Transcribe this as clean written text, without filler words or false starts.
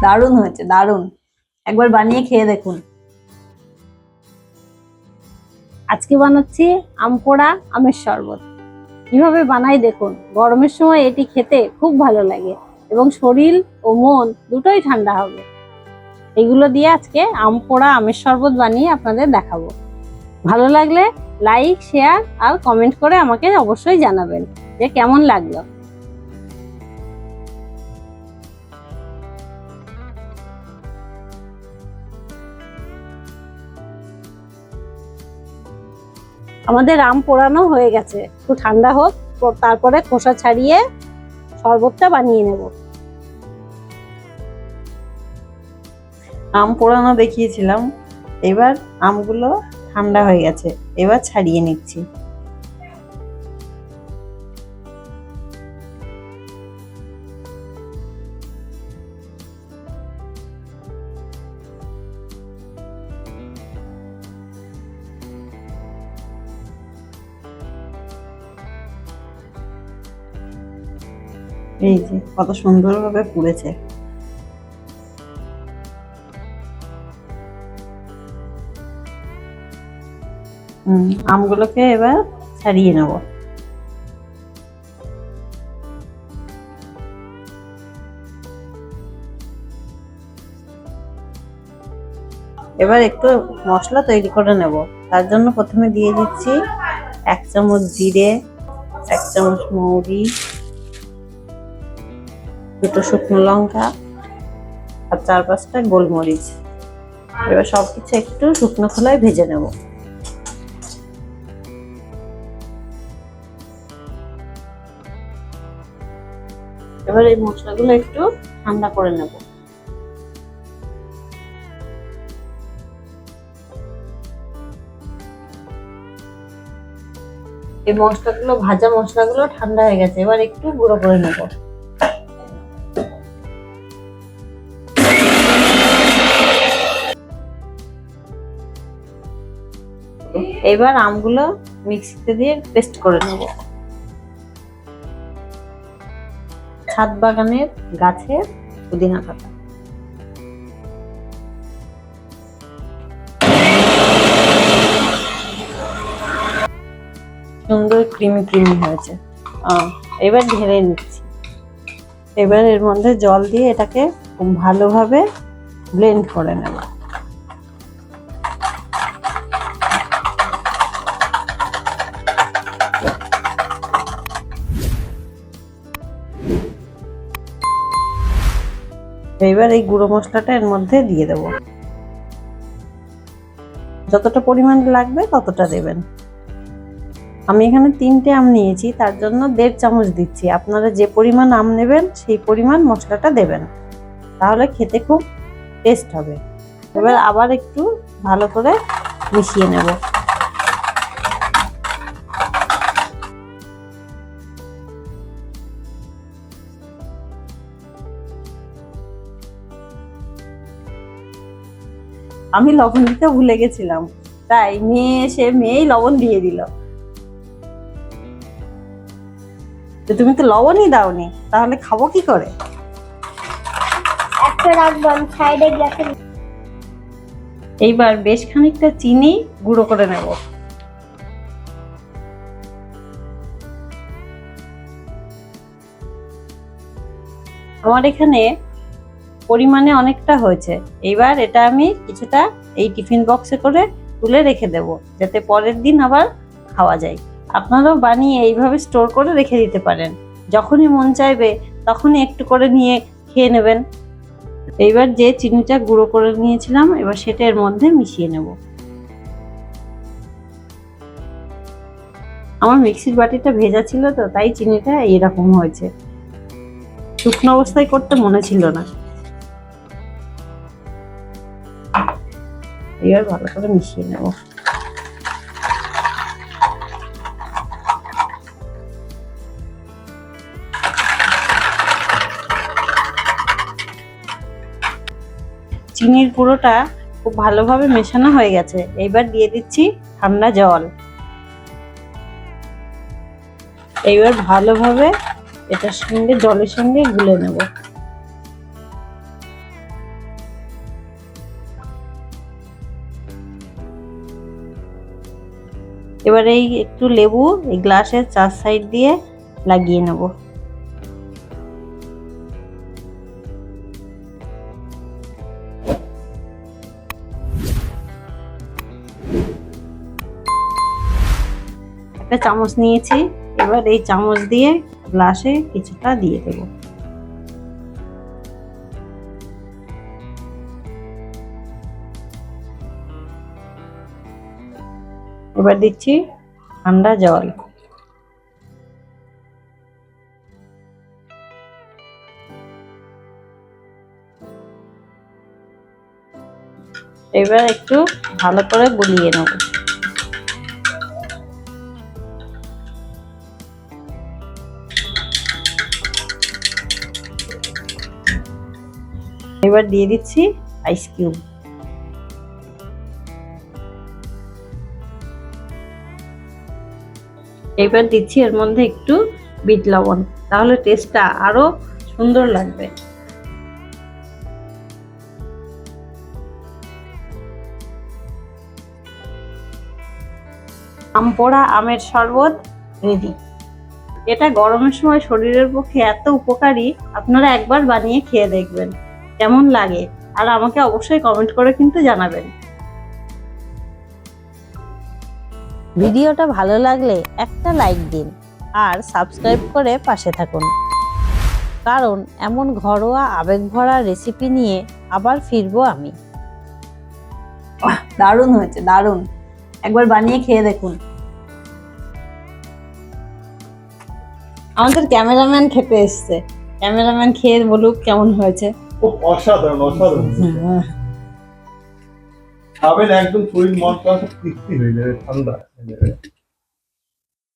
দারুণ হয়েছে, দারুণ। একবার বানিয়ে খেয়ে দেখুন। আজকে বানাচ্ছি আম পোড়া আমের শরবত। কিভাবে বানাই দেখুন। গরমের সময় এটি খেতে খুব ভালো লাগে এবং শরীর ও মন দুটোই ঠান্ডা হবে। এগুলো দিয়ে আজকে আম পোড়া আমের শরবত বানিয়ে আপনাদের দেখাবো। ভালো লাগলে লাইক, শেয়ার আর কমেন্ট করে আমাকে অবশ্যই জানাবেন যে কেমন লাগলো। আমাদের আম পোড়ানো হয়ে গেছে, একটু ঠান্ডা হোক, তারপরে খোসা ছাড়িয়ে শরবতটা বানিয়ে নেব। আম পোড়ানো দেখিয়েছিলাম, এবার আমগুলো ঠান্ডা হয়ে গেছে, এবার ছাড়িয়ে নিচ্ছি। এই যে কত সুন্দরভাবে পুড়েছে। আমগুলোকে এবার ছাড়িয়ে নেব। এবার একটু মশলা তৈরি করে নেব। তার জন্য প্রথমে দিয়ে দিচ্ছি 1 চামচ জিরে, 1 চামচ মৌরি, 2টো শুকনো লঙ্কা আর 4-5টা গোলমরিচ। এবার সবকিছু একটু শুকনো খোলায় ভেজে নেব। এবার এই মশলাগুলো একটু ঠান্ডা করে নেব। এই মশলাগুলো, ভাজা মশলাগুলো ঠান্ডা হয়ে গেছে, এবার একটু গুঁড়ো করে নেব। এবার আমগুলো মিক্সিতে দিয়ে পেস্ট করে নেব। ছাদ বাগানের গাছের পুদিনা পাতা। সুন্দর ক্রিমি ক্রিমি হয়েছে। এবার ঢেলে নিচ্ছি। এবার এর মধ্যে জল দিয়ে এটাকে খুব ভালোভাবে ব্লেন্ড করে নেব। এবার এই গুঁড়ো মশলাটা এর মধ্যে দিয়ে দেব। যতটা পরিমাণ লাগবে ততটা দেবেন। আমি এখানে 3টে আম নিয়েছি, তার জন্য 1.5 চামচ দিচ্ছি। আপনারা যে পরিমাণ আম নেবেন সেই পরিমাণ মশলাটা দেবেন, তাহলে খেতে খুব টেস্ট হবে। এবার আবার একটু ভালো করে মিশিয়ে নেব। আমি লবণ দিতে ভুলে গেছিলাম, তাই মেয়েই লবণ দিয়ে দিল। তুমি তো লবণই দাওনি, তাহলে খাবো কি করে? এইবার বেশ খানিকটা চিনি গুঁড়ো করে নেব। আমার এখানে পরিমাণে অনেকটা হয়েছে। এইবার এটা আমি কিছুটা এই টিফিন বক্সে করে তুলে রেখে দেব, যাতে পরের দিন আবার খাওয়া যায়। আপনারাও বানিয়ে এইভাবে স্টোর করে রেখে দিতে পারেন। যখনই মন চাইবে তখনই একটু করে নিয়ে খেয়ে নেবেন। এইবার যে চিনিটা গুঁড়ো করে নিয়েছিলাম, এবার সেটা এর মধ্যে মিশিয়ে নেব। আমার মিক্সির বাটিটা ভেজা ছিল তো, তাই চিনিটা এইরকম হয়েছে। শুকনো অবস্থায় করতে মনে ছিল না। এবার ভালো করে মিশিয়ে নেব। চিনির গুঁড়োটা খুব ভালোভাবে মেশানো হয়ে গেছে। এইবার দিয়ে দিচ্ছি ঠান্ডা জল। এইবার ভালোভাবে এটার সঙ্গে জলের সঙ্গে গুলে নেব। এবার এই একটু লেবু এই গ্লাসের 4 সাইড দিয়ে লাগিয়ে নেব। একটা চামচ নিয়েছি, এবার এই চামচ দিয়ে গ্লাসে কিছুটা দিয়ে দেব। এবার দিচ্ছি ঠান্ডা জল। এবার একটু ভালো করে গুলিয়ে নেব। এবার দিয়ে দিচ্ছি আইস কিউব। এবার দিচ্ছি এর মধ্যে একটু বিট লবণ, তাহলে টেস্টটা আরো সুন্দর লাগবে। আম পোড়া আমের শরবত রেডি। এটা গরমের সময় শরীরের পক্ষে এত উপকারী, আপনারা একবার বানিয়ে খেয়ে দেখবেন কেমন লাগে, আর আমাকে অবশ্যই কমেন্ট করে কিন্তু জানাবেন। ভিডিওটা ভালো লাগলে একটা লাইক দিন আর সাবস্ক্রাইব করে পাশে থাকুন, কারণ এমন ঘরোয়া আবেগভরা রেসিপি নিয়ে আবার ফিরবো আমি। দারুণ হয়েছে, দারুণ, একবার বানিয়ে খেয়ে দেখুন। আমাদের ক্যামেরাম্যান খেতে এসছে, ক্যামেরাম্যান খেয়ে বলুক কেমন হয়েছে। অসাধারণ অসাধারণ খাবেন, একদম শরীর মন তৃপ্তি হয়ে যাবে, ঠান্ডা হয়ে যাবে।